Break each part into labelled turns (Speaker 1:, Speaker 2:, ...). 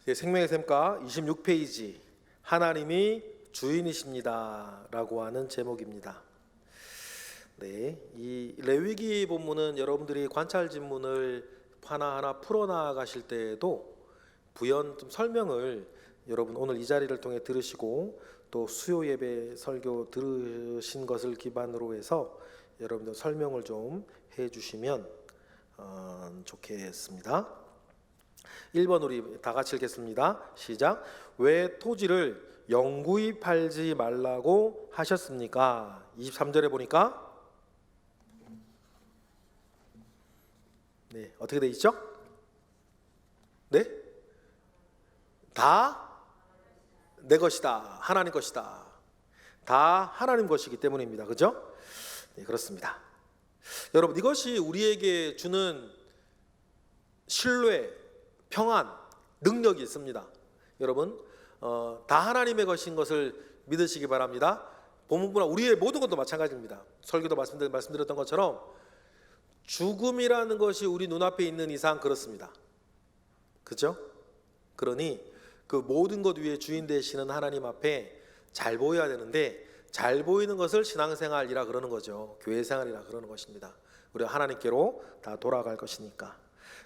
Speaker 1: 생명의 샘가 26페이지 하나님이 주인이십니다 라고 하는 제목입니다. 이 레위기 본문은 여러분들이 관찰 지문을 하나하나 풀어나가실 때에도 부연 좀 설명을 여러분 오늘 이 자리를 통해 들으시고 또 수요 예배 설교 들으신 것을 기반으로 해서 여러분들 설명을 좀 해주시면 좋겠습니다. 1번 우리 다 같이 읽겠습니다. 시작. 왜 토지를 영구히 팔지 말라고 하셨습니까? 23절에 보니까 어떻게 돼 있죠? 다 내 것이다. 하나님 것이다. 다 하나님 것이기 때문입니다. 그죠? 그렇습니다. 여러분, 이것이 우리에게 주는 신뢰, 평안, 능력이 있습니다. 여러분, 다 하나님의 것인 것을 믿으시기 바랍니다. 본문보다 우리의 모든 것도 마찬가지입니다. 설교도 말씀드렸던 것처럼 죽음이라는 것이 우리 눈앞에 있는 이상 그렇습니다. 그죠? 그러니 그 모든 것 위에 주인 되시는 하나님 앞에 잘 보여야 되는데, 잘 보이는 것을 신앙생활이라 그러는 거죠. 교회생활이라 그러는 것입니다. 우리가 하나님께로 다 돌아갈 것이니까.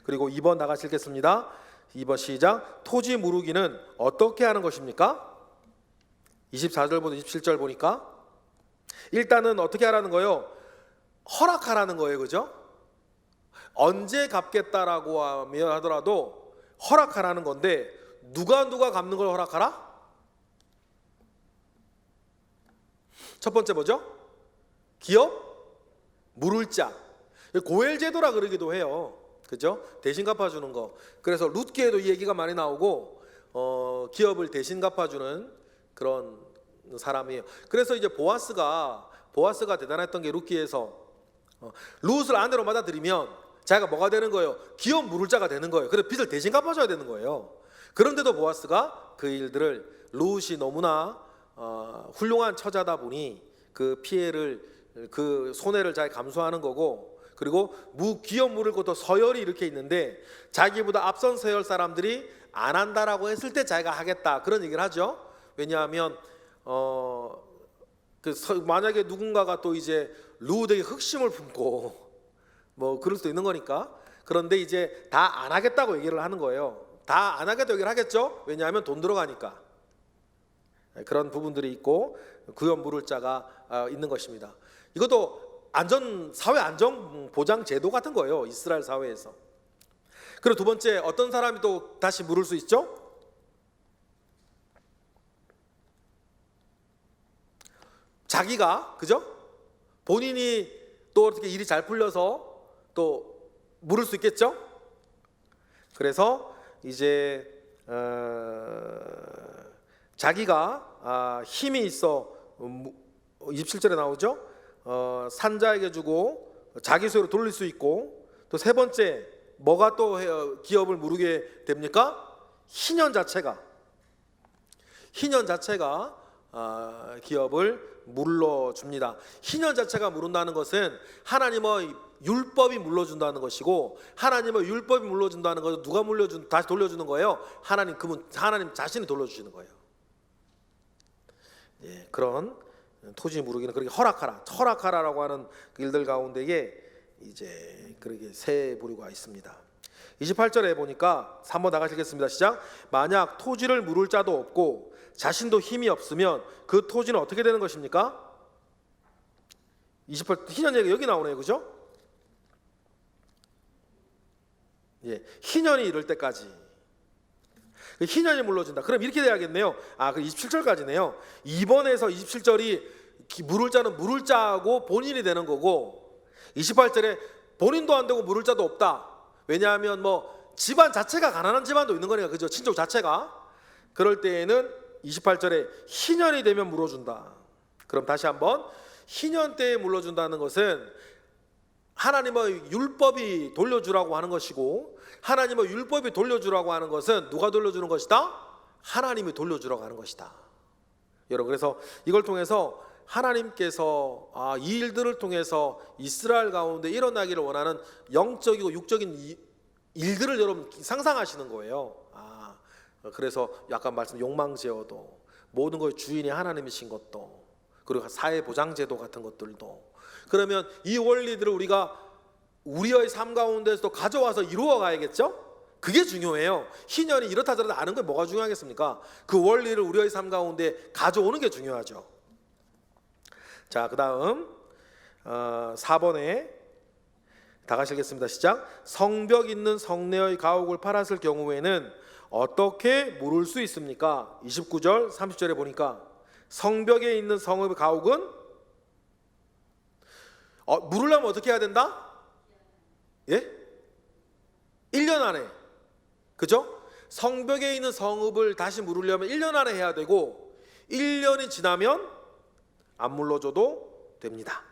Speaker 1: 그리고 2번 나가시 읽겠습니다. 2번 시작. 토지 무르기는 어떻게 하는 것입니까? 24절부터 27절 보니까 일단은 어떻게 하라는 거예요? 허락하라는 거예요. 그죠? 언제 갚겠다라고 하더라도 허락하라는 건데, 누가 갚는 걸 허락하라? 첫 번째 뭐죠? 기업 물을 자. 고엘 제도라 그러기도 해요. 그죠? 대신 갚아주는 거. 그래서 룻기에도 이 얘기가 많이 나오고 기업을 대신 갚아주는 그런 사람이에요. 그래서 이제 보아스가 대단했던 게 룻기에서 룻을 아내로 받아들이면 자기가 뭐가 되는 거예요? 기업 물을 자가 되는 거예요. 그래서 빚을 대신 갚아줘야 되는 거예요. 그런데도 보아스가 그 일들을, 룻이 너무나 훌륭한 처자다 보니 그 피해를, 그 손해를 잘 감수하는 거고, 그리고 기업 물을 것도 서열이 이렇게 있는데 자기보다 앞선 서열 사람들이 안 한다라고 했을 때 자기가 하겠다, 그런 얘기를 하죠. 왜냐하면 만약에 누군가가 또 이제 룻에게 흑심을 품고 뭐 그럴 수도 있는 거니까. 그런데 이제 다 안 하겠다고 얘기를 하는 거예요. 다 안 하겠다고 얘기를 하겠죠. 왜냐하면 돈 들어가니까. 그런 부분들이 있고 기업 물을 자가 있는 것입니다. 이것도 사회 안전 보장 제도 같은 거예요. 이스라엘 사회에서. 그리고 두 번째, 어떤 사람이 또 다시 물을 수 있죠? 자기가, 그죠? 본인이 또 어떻게 일이 잘 풀려서 또 물을 수 있겠죠? 그래서 이제 자기가 힘이 있어, 27절에 나오죠? 산자에게 주고 자기 소유로 돌릴 수 있고, 또 세 번째 뭐가 또 기업을 무르게 됩니까? 희년 자체가 기업을 물러줍니다. 희년 자체가 물른다는 것은 하나님의 율법이 물러준다는 것이고, 하나님의 율법이 물러준다는 것은 누가 다시 돌려주는 거예요? 하나님 자신이 돌려주시는 거예요. 그런 토지 무르기는 그렇게 허락하라라고 하는 일들 가운데에 이제 그렇게 세 부류가 있습니다. 28절에 보니까 3번 나가시겠습니다. 시작. 만약 토지를 물을 자도 없고 자신도 힘이 없으면 그 토지는 어떻게 되는 것입니까? 28 희년 얘기 여기 나오네요. 그죠? 희년이 이럴 때까지 희년이 물러준다. 그럼 이렇게 돼야겠네요. 그 27절까지네요. 2번에서 27절이 물을 자는 물을 자하고 본인이 되는 거고, 28절에 본인도 안 되고 물을 자도 없다. 왜냐하면 집안 자체가 가난한 집안도 있는 거니까. 그죠? 친족 자체가. 그럴 때에는 28절에 희년이 되면 물어준다. 그럼 다시 한번, 희년 때에 물러준다는 것은 하나님의 율법이 돌려주라고 하는 것이고, 하나님의 율법이 돌려주라고 하는 것은 누가 돌려주는 것이다? 하나님이 돌려주라고 하는 것이다. 여러분, 그래서 이걸 통해서 하나님께서 이 일들을 통해서 이스라엘 가운데 일어나기를 원하는 영적이고 육적인 일들을 여러분 상상하시는 거예요. 그래서 약간 말씀 욕망 제어도, 모든 것의 주인이 하나님이신 것도, 그리고 사회보장제도 같은 것들도, 그러면 이 원리들을 우리가 우리의 삶 가운데서도 가져와서 이루어 가야겠죠? 그게 중요해요. 희년이 이렇다 저렇다 아는 게 뭐가 중요하겠습니까? 그 원리를 우리의 삶 가운데 가져오는 게 중요하죠. 자, 그 다음 4번에 다 가시겠습니다. 시작. 성벽 있는 성내의 가옥을 팔았을 경우에는 어떻게 물을 수 있습니까? 29절 30절에 보니까 성벽에 있는 성읍의 가옥은 물으려면 어떻게 해야 된다? 예? 1년 안에, 그죠? 성벽에 있는 성읍을 다시 물으려면 1년 안에 해야 되고, 1년이 지나면 안 물러줘도 됩니다.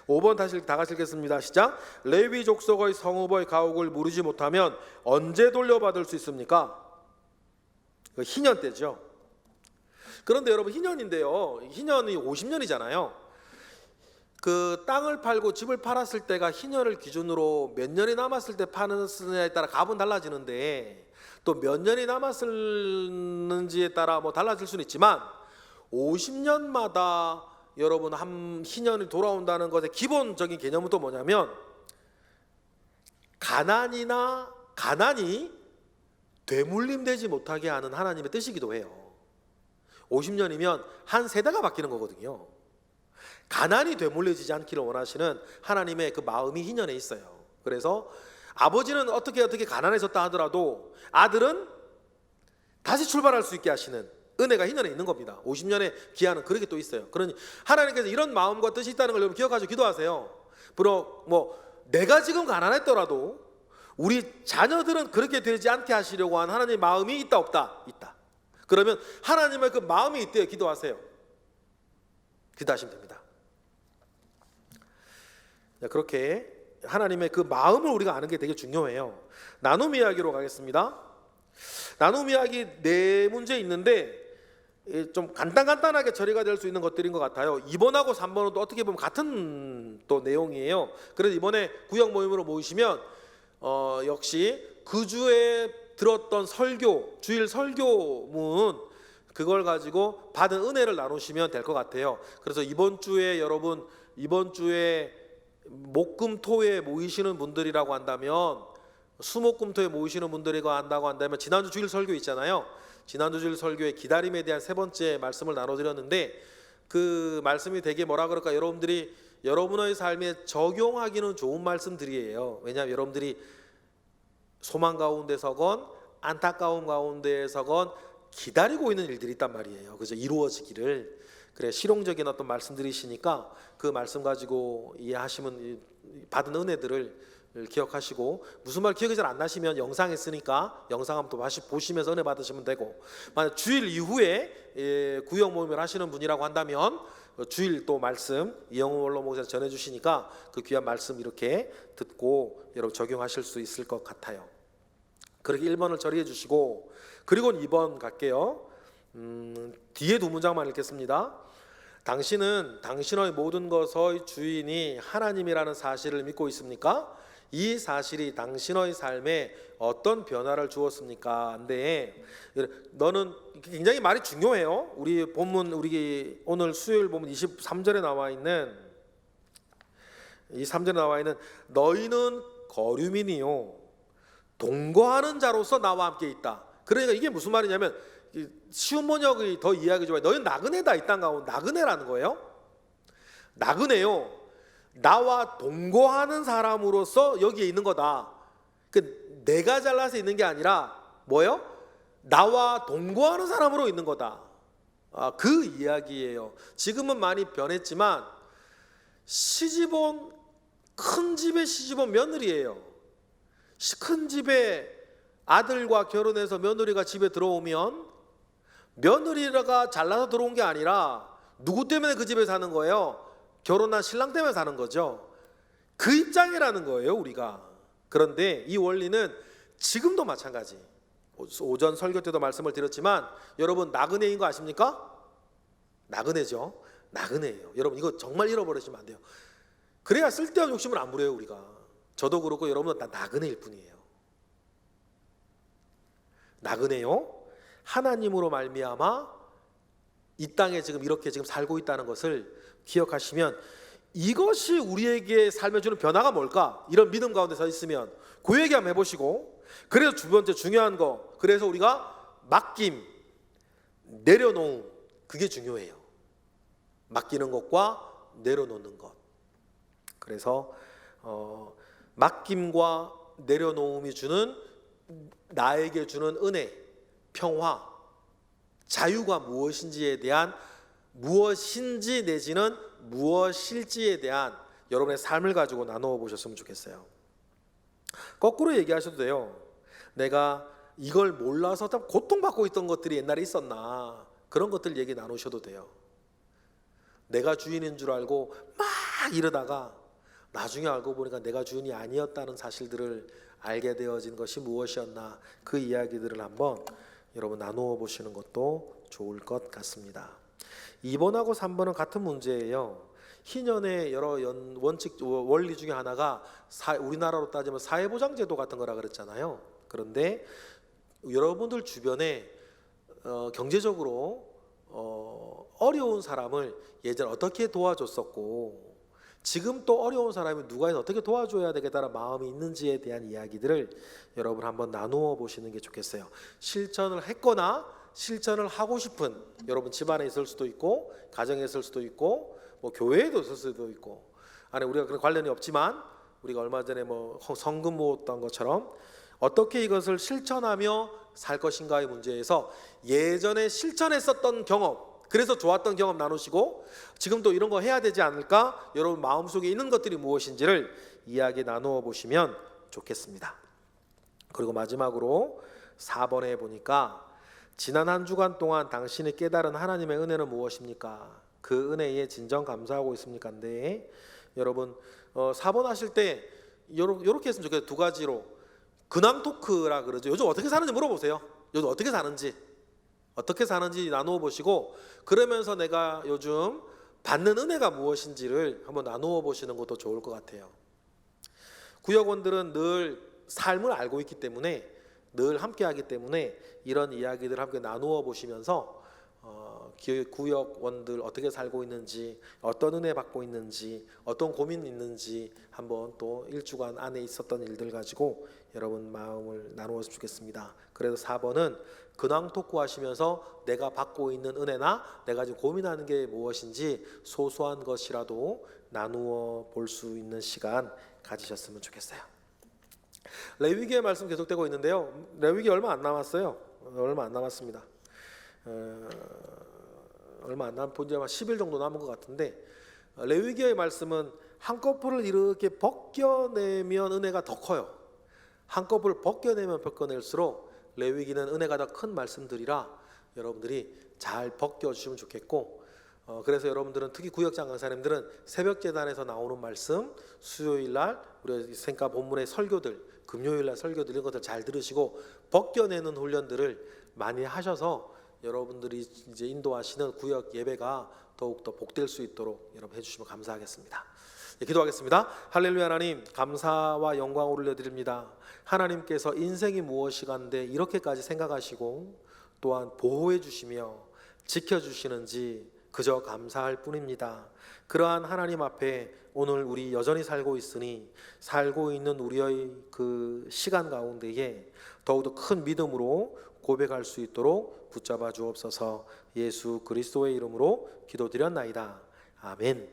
Speaker 1: (5번) 다시 다 같이 읽겠습니다. 시작. 레위 족속의 성읍의 가옥을 물으지 못하면 언제 돌려받을 수 있습니까? 희년 때죠. 그런데 여러분, 희년인데요, 희년이 50년이잖아요. 그 땅을 팔고 집을 팔았을 때가 희년을 기준으로 몇 년이 남았을 때 파느냐에 따라 값은 달라지는데, 또 몇 년이 남았는지에 따라 뭐 달라질 수는 있지만, 50년마다 여러분 한 희년이 돌아온다는 것의 기본적인 개념은 또 뭐냐면, 가난이 되물림되지 못하게 하는 하나님의 뜻이기도 해요. 50년이면 한 세대가 바뀌는 거거든요. 가난이 되물려지지 않기를 원하시는 하나님의 그 마음이 희년에 있어요. 그래서 아버지는 어떻게 가난해졌다 하더라도 아들은 다시 출발할 수 있게 하시는 은혜가 희년에 있는 겁니다. 50년의 기한은 그렇게 또 있어요. 그러니 하나님께서 이런 마음과 뜻이 있다는 걸 여러분 기억하시고 기도하세요. 비록 내가 지금 가난했더라도 우리 자녀들은 그렇게 되지 않게 하시려고 하는 하나님의 마음이 있다 없다? 있다. 그러면 하나님의 그 마음이 있대요. 기도하세요. 기도하시면 됩니다. 그렇게 하나님의 그 마음을 우리가 아는 게 되게 중요해요. 나눔 이야기로 가겠습니다. 나눔 이야기 4문제 있는데 좀 간단하게 처리가 될 수 있는 것들인 것 같아요. 2번하고 3번은 또 어떻게 보면 같은 또 내용이에요. 그래서 이번에 구역 모임으로 모이시면 역시 그 주에 들었던 설교, 주일 설교문, 그걸 가지고 받은 은혜를 나누시면 될 것 같아요. 그래서 이번 주에 여러분, 이번 주에 목금토에 모이시는 분들이라고 한다면, 수목금토에 모이시는 분들이라고 한다면 지난주 주일 설교 있잖아요. 지난주 주일 설교의 기다림에 대한 3번째 말씀을 나눠드렸는데, 그 말씀이 되게 뭐라 그럴까, 여러분들이 여러분의 삶에 적용하기는 좋은 말씀들이에요. 왜냐하면 여러분들이 소망 가운데서건 안타까움 가운데서건 기다리고 있는 일들이 있단 말이에요. 그죠? 이루어지기를. 그래, 실용적인 어떤 말씀들이시니까 그 말씀 가지고 이해하시면 받은 은혜들을 기억하시고, 무슨 말 기억이 잘 안 나시면 영상 있으니까 영상 한번 또 다시 보시면서 은혜 받으시면 되고, 만약 주일 이후에 구역 모임을 하시는 분이라고 한다면 주일 또 말씀 이영훈 원로 목사님 전해주시니까 그 귀한 말씀 이렇게 듣고 여러분 적용하실 수 있을 것 같아요. 그렇게 1번을 처리해 주시고, 그리고 2번 갈게요. 뒤에 2문장만 읽겠습니다. 당신은 당신의 모든 것의 주인이 하나님이라는 사실을 믿고 있습니까? 이 사실이 당신의 삶에 어떤 변화를 주었습니까? 근데 너는, 굉장히 말이 중요해요. 우리 본문, 우리 오늘 수요일 본문 23절에 나와 있는, 이 3절에 나와 있는 너희는 거류민이요 동거하는 자로서 나와 함께 있다. 그러니까 이게 무슨 말이냐면, 쉬운 번역이 더 이해하기 좋아요. 너희는 나그네다, 이 땅 가운데. 나그네라는 거예요. 나그네요, 나와 동거하는 사람으로서 여기에 있는 거다. 내가 잘나서 있는 게 아니라 뭐예요? 나와 동거하는 사람으로 있는 거다. 그 이야기예요. 지금은 많이 변했지만 시집온, 큰 집에 시집온 며느리예요. 큰 집에 아들과 결혼해서 며느리가 집에 들어오면 며느리가 잘나서 들어온 게 아니라 누구 때문에 그 집에 사는 거예요? 결혼한 신랑 때문에 사는 거죠. 그 입장이라는 거예요, 우리가. 그런데 이 원리는 지금도 마찬가지. 오전 설교 때도 말씀을 드렸지만 여러분, 나그네인 거 아십니까? 나그네죠. 나그네예요. 여러분, 이거 정말 잃어버리시면 안 돼요. 그래야 쓸데없는 욕심을 안 부려요, 우리가. 저도 그렇고 여러분은 다 나그네일 뿐이에요. 나그네요. 하나님으로 말미암아 이 땅에 지금 이렇게 지금 살고 있다는 것을 기억하시면, 이것이 우리에게 삶에 주는 변화가 뭘까? 이런 믿음 가운데 서 있으면 그 얘기 한번 해보시고, 그래서 두 번째 중요한 거, 그래서 우리가 맡김, 내려놓음, 그게 중요해요. 맡기는 것과 내려놓는 것. 그래서 맡김과 내려놓음이 주는, 나에게 주는 은혜, 평화, 자유가 무엇인지에 대한, 무엇인지 내지는 무엇일지에 대한 여러분의 삶을 가지고 나누어 보셨으면 좋겠어요. 거꾸로 얘기하셔도 돼요. 내가 이걸 몰라서 참 고통받고 있던 것들이 옛날에 있었나, 그런 것들 얘기 나누셔도 돼요. 내가 주인인 줄 알고 막 이러다가 나중에 알고 보니까 내가 주인이 아니었다는 사실들을 알게 되어진 것이 무엇이었나, 그 이야기들을 한번 여러분 나누어 보시는 것도 좋을 것 같습니다. 2번하고 3번은 같은 문제예요. 희년의 여러 원리 중에 하나가 우리나라로 따지면 사회보장제도 같은 거라 그랬잖아요. 그런데 여러분들 주변에 경제적으로 어려운 사람을 예전에 어떻게 도와줬었고, 지금 또 어려운 사람이 누가 어떻게 도와줘야 되겠다는 마음이 있는지에 대한 이야기들을 여러분 한번 나누어 보시는 게 좋겠어요. 실천을 했거나 실천을 하고 싶은, 여러분 집안에 있을 수도 있고 가정에 있을 수도 있고 뭐 교회에도 있을 수도 있고, 안에 우리가 그런 관련이 없지만 우리가 얼마 전에 뭐 성금 모았던 것처럼 어떻게 이것을 실천하며 살 것인가의 문제에서 예전에 실천했었던 경험, 그래서 좋았던 경험 나누시고, 지금도 이런 거 해야 되지 않을까, 여러분 마음속에 있는 것들이 무엇인지를 이야기 나누어 보시면 좋겠습니다. 그리고 마지막으로 4번에 보니까, 지난 한 주간 동안 당신이 깨달은 하나님의 은혜는 무엇입니까? 그 은혜에 진정 감사하고 있습니까? 네. 여러분 4번 하실 때 이렇게 했으면 좋겠어요. 두 가지로. 근황 토크라 그러죠. 요즘 어떻게 사는지 물어보세요. 요즘 어떻게 사는지 나누어 보시고, 그러면서 내가 요즘 받는 은혜가 무엇인지를 한번 나누어 보시는 것도 좋을 것 같아요. 구역원들은 늘 삶을 알고 있기 때문에, 늘 함께 하기 때문에 이런 이야기들 함께 나누어 보시면서 구역원들 어떻게 살고 있는지, 어떤 은혜 받고 있는지, 어떤 고민이 있는지 한번 또 일주간 안에 있었던 일들 가지고 여러분 마음을 나누었으면 좋겠습니다. 그래서 4번은 근황 토크 하시면서 내가 받고 있는 은혜나 내가 지금 고민하는 게 무엇인지 소소한 것이라도 나누어 볼 수 있는 시간 가지셨으면 좋겠어요. 레위기의 말씀 계속되고 있는데요. 레위기 얼마 안 남았어요. 얼마 안 남았습니다. 얼마 안 남은, 본지 아마 10일 정도 남은 것 같은데, 레위기의 말씀은 한꺼풀을 이렇게 벗겨내면 은혜가 더 커요. 한꺼풀 벗겨내면 벗겨낼수록 레위기는 은혜가 더 큰 말씀들이라 여러분들이 잘 벗겨주시면 좋겠고, 그래서 여러분들은 특히 구역장 강사님들은 새벽 재단에서 나오는 말씀, 수요일날 우리 생가 본문의 설교들, 금요일날 설교들, 이런 것들 잘 들으시고 벗겨내는 훈련들을 많이 하셔서 여러분들이 이제 인도하시는 구역 예배가 더욱더 복될 수 있도록 여러분 해주시면 감사하겠습니다. 기도하겠습니다. 할렐루야. 하나님, 감사와 영광을 올려드립니다. 하나님께서 인생이 무엇이간데 이렇게까지 생각하시고 또한 보호해 주시며 지켜주시는지 그저 감사할 뿐입니다. 그러한 하나님 앞에 오늘 우리 여전히 살고 있으니, 살고 있는 우리의 그 시간 가운데에 더욱더 큰 믿음으로 고백할 수 있도록 붙잡아 주옵소서. 예수 그리스도의 이름으로 기도드렸나이다. 아멘.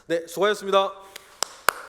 Speaker 1: 네, 수고하셨습니다.